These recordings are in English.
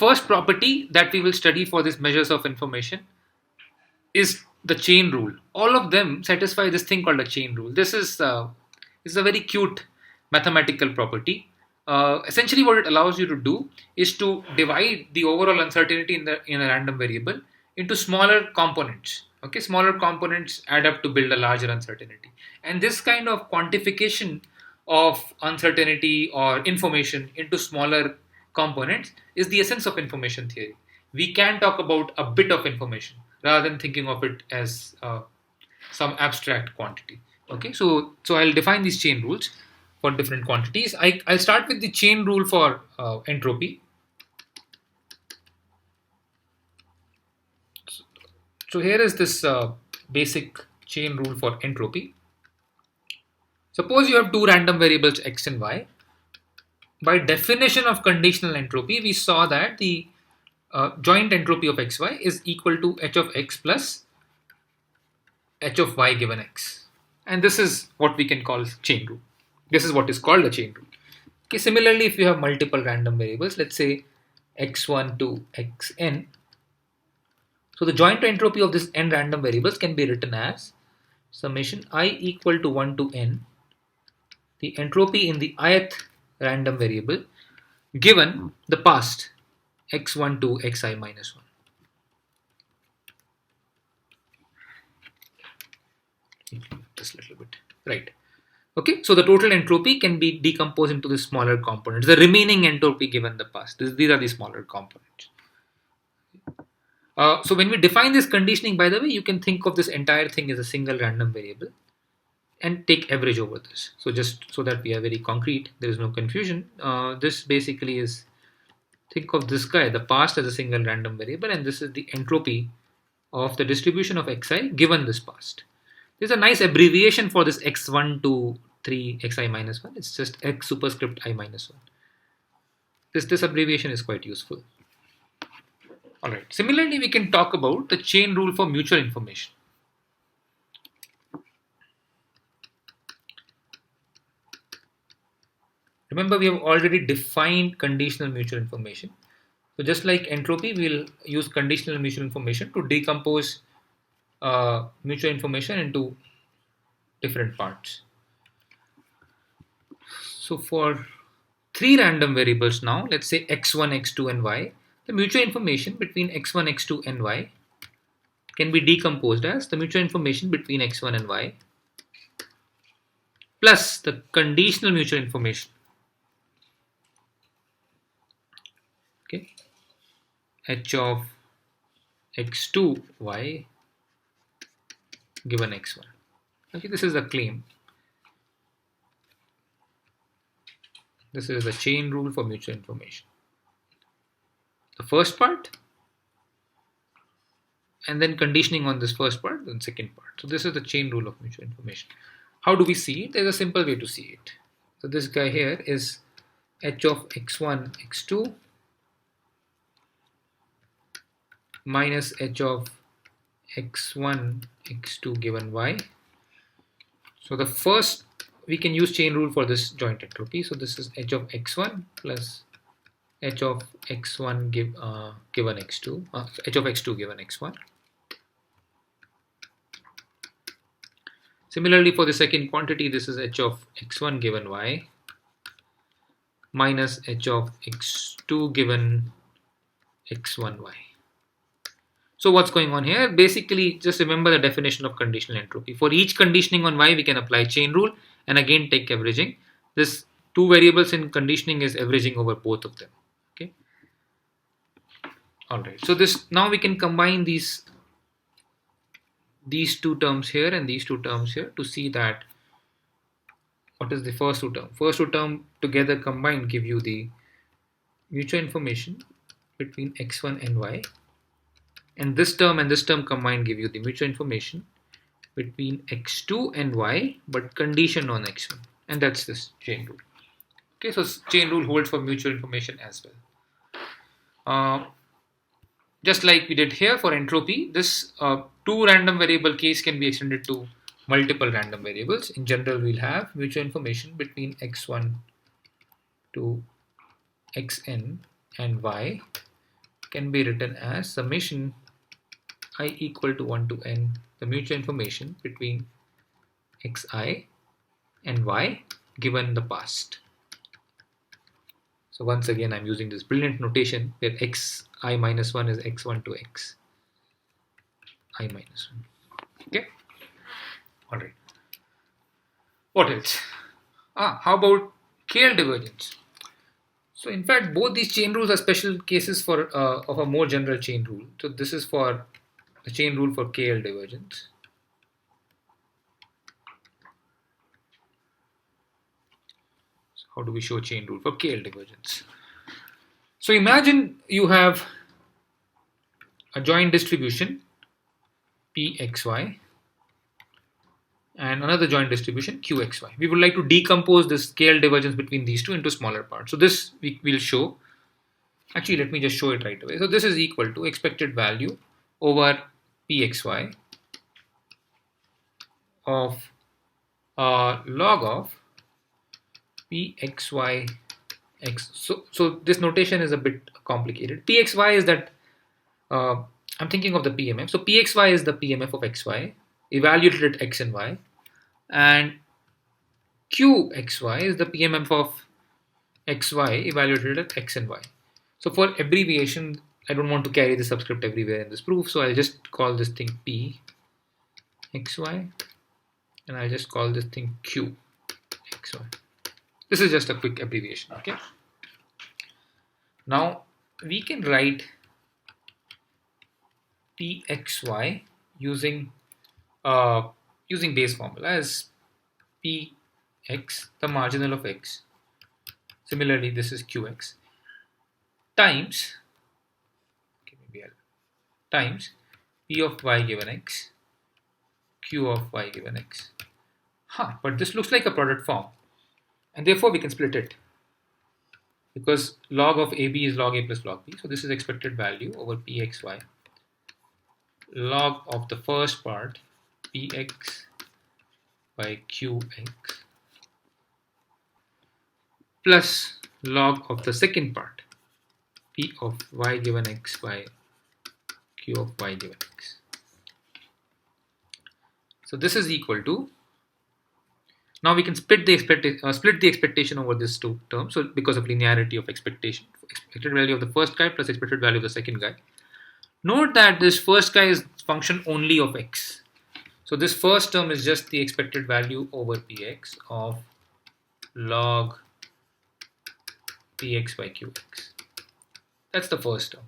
first property that we will study for these measures of information is the chain rule. All of them satisfy this thing called a chain rule. This is a very cute mathematical property. Essentially, what it allows you to do is to divide the overall uncertainty in a random variable into smaller components. Okay, smaller components add up to build a larger uncertainty, and this kind of quantification of uncertainty or information into smaller components is the essence of information theory. We can talk about a bit of information rather than thinking of it as some abstract quantity. Okay, so I'll define these chain rules for different quantities. I'll start with the chain rule for entropy. So here is this basic chain rule for entropy. Suppose you have two random variables x and y. By definition of conditional entropy, we saw that the joint entropy of xy is equal to h of x plus h of y given x. And this is what we can call chain rule. This is what is called a chain rule. Okay, similarly, if you have multiple random variables, let's say x1 to xn, so the joint entropy of this n random variables can be written as summation I equal to 1 to n, the entropy in the ith random variable given the past x1 to xi minus 1. Just a little bit, right? Okay, so the total entropy can be decomposed into the smaller components. The remaining entropy given the past. These are the smaller components. So when we define this conditioning, by the way, you can think of this entire thing as a single random variable and take average over this. So just so that we are very concrete, there is no confusion. This basically is, think of this guy, the past, as a single random variable, and this is the entropy of the distribution of xi given this past. There's a nice abbreviation for this x1 to 3 xi minus 1. It's just x superscript I minus 1. This abbreviation is quite useful. Alright, similarly we can talk about the chain rule for mutual information. Remember, we have already defined conditional mutual information. So just like entropy, we'll use conditional mutual information to decompose mutual information into different parts. So for three random variables now, let's say x1, x2 and y, the mutual information between x1, x2 and y can be decomposed as the mutual information between x1 and y plus the conditional mutual information, okay, h of x2 y given x1. Okay, this is the claim. This is the chain rule for mutual information. The first part, and then conditioning on this first part, then second part. So this is the chain rule of mutual information. How do we see it? There's a simple way to see it. So this guy here is h of x1, x2 minus h of x1, x2 given y. So the first, we can use chain rule for this joint entropy. So this is h of x1 plus h of x1 given x2, h of x2 given x1. Similarly, for the second quantity, this is h of x1 given y minus h of x2 given x1y. So what's going on here? Basically, just remember the definition of conditional entropy. For each conditioning on y, we can apply chain rule and again take averaging. This two variables in conditioning is averaging over both of them. Okay. All right. So this, now we can combine these two terms here and these two terms here to see that what is the first two terms. First two terms together combined give you the mutual information between x1 and y. And this term combined give you the mutual information between x2 and y, but condition on x1. And that's this chain rule. Okay, so chain rule holds for mutual information as well. Just like we did here for entropy, this two random variable case can be extended to multiple random variables. In general, we'll have mutual information between x1 to xn and y can be written as summation I equal to 1 to n, the mutual information between xi and y given the past. So once again, I'm using this brilliant notation where xi minus 1 is x1 to x I minus 1. Okay, all right. What else? How about KL divergence? So in fact, both these chain rules are special cases for of a more general chain rule. So this is for the chain rule for KL divergence. So how do we show chain rule for KL divergence? So imagine you have a joint distribution Pxy and another joint distribution Qxy. We would like to decompose this scale divergence between these two into smaller parts. So this we will show. Actually, let me just show it right away. So this is equal to expected value over Pxy of log of Pxy x. So this notation is a bit complicated. Pxy is that I'm thinking of the PMF. So Pxy is the PMF of xy evaluated at x and y, and Qxy is the PMF of xy evaluated at x and y. So for abbreviation, I don't want to carry the subscript everywhere in this proof, so I'll just call this thing P xy, and I'll just call this thing Q xy. This is just a quick abbreviation, okay? Now we can write Pxy using base formula as Px, the marginal of x. Similarly, this is Qx times, times P of y given x, Q of y given x. But this looks like a product form, and therefore we can split it because log of AB is log A plus log B. So this is expected value over Pxy log of the first part Px by Qx plus log of the second part P of y given x by Q of y given x. So this is equal to, now we can split the expectation over these two terms. So because of linearity of expectation, expected value of the first guy plus expected value of the second guy. Note that this first guy is function only of x. So this first term is just the expected value over Px of log Px by Qx. That's the first term.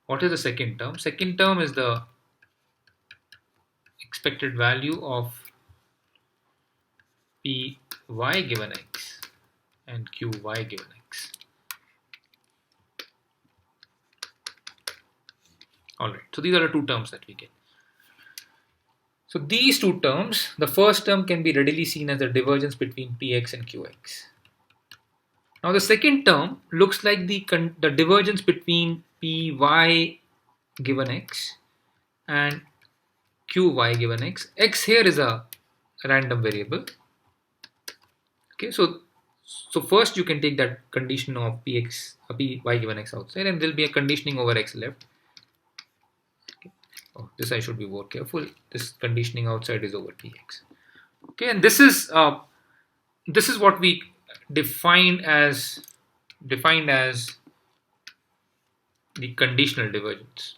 What is the second term? Second term is the expected value of Py given x and Qy given x. Alright, so these are the two terms that we get. So these two terms, the first term can be readily seen as the divergence between Px and Qx. Now the second term looks like the divergence between Py given x and Qy given x. X here is a random variable. Okay, so first you can take that condition of Py given x outside, and there will be a conditioning over x left. Okay. Oh, this I should be more careful. This conditioning outside is over Px. Okay, and this is what we defined as the conditional divergence.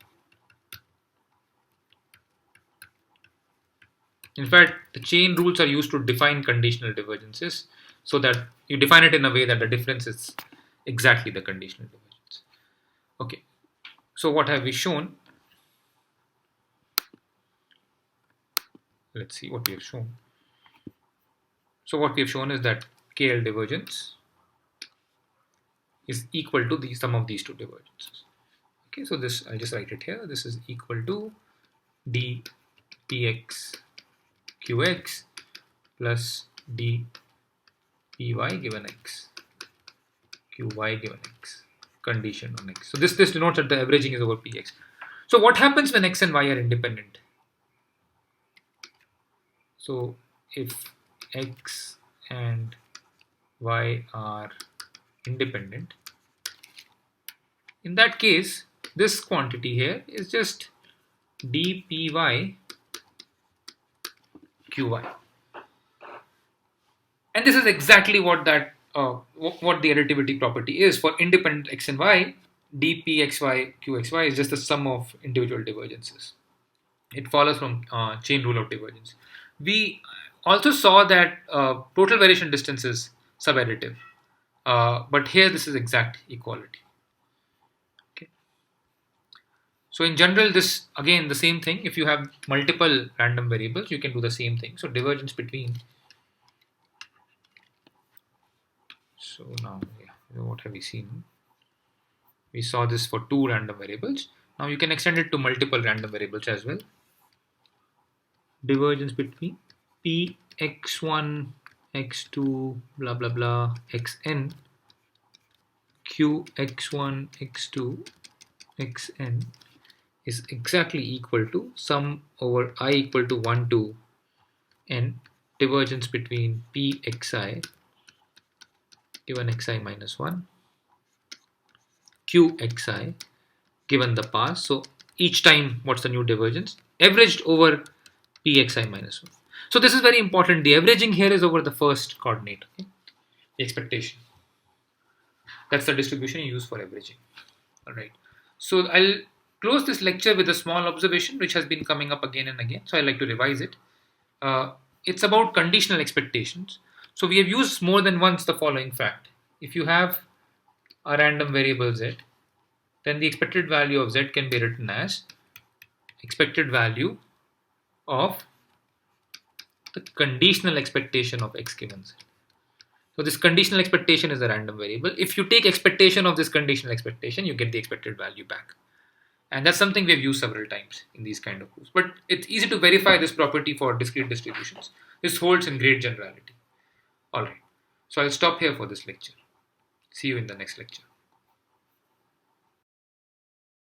In fact, the chain rules are used to define conditional divergences so that you define it in a way that the difference is exactly the conditional divergence. Okay, so what have we shown? Let's see what we have shown. So what we have shown is that KL divergence is equal to the sum of these two divergences. Okay, so this, I'll just write it here. This is equal to d Px Qx plus d Py given x Qy given x condition on x. So this denotes that the averaging is over Px. So what happens when x and y are independent? So if x and y are independent, in that case this quantity here is just dpy qy. And this is exactly what that what the additivity property is for independent x and y. Dpxy qxy is just the sum of individual divergences. It follows from chain rule of divergence. We also saw that total variation distance is subadditive, but here this is exact equality. Okay. So in general, this again the same thing. If you have multiple random variables, you can do the same thing. So divergence between. So now, yeah, what have we seen? We saw this for two random variables. Now you can extend it to multiple random variables as well. Divergence between p x1, x2, blah blah blah, xn, q x1, x2, xn is exactly equal to sum over I equal to 1 to n divergence between p xi given xi minus 1 q xi given the past. So each time, what's the new divergence? Averaged over pxi minus 1. So this is very important. The averaging here is over the first coordinate, okay? The expectation. That's the distribution you use for averaging. All right. So I'll close this lecture with a small observation which has been coming up again and again. So I like to revise it. It's about conditional expectations. So we have used more than once the following fact. If you have a random variable z, then the expected value of z can be written as expected value of the conditional expectation of x given z. So this conditional expectation is a random variable. If you take expectation of this conditional expectation, you get the expected value back. And that's something we've used several times in these kind of proofs. But it's easy to verify this property for discrete distributions. This holds in great generality. All right. So I'll stop here for this lecture. See you in the next lecture.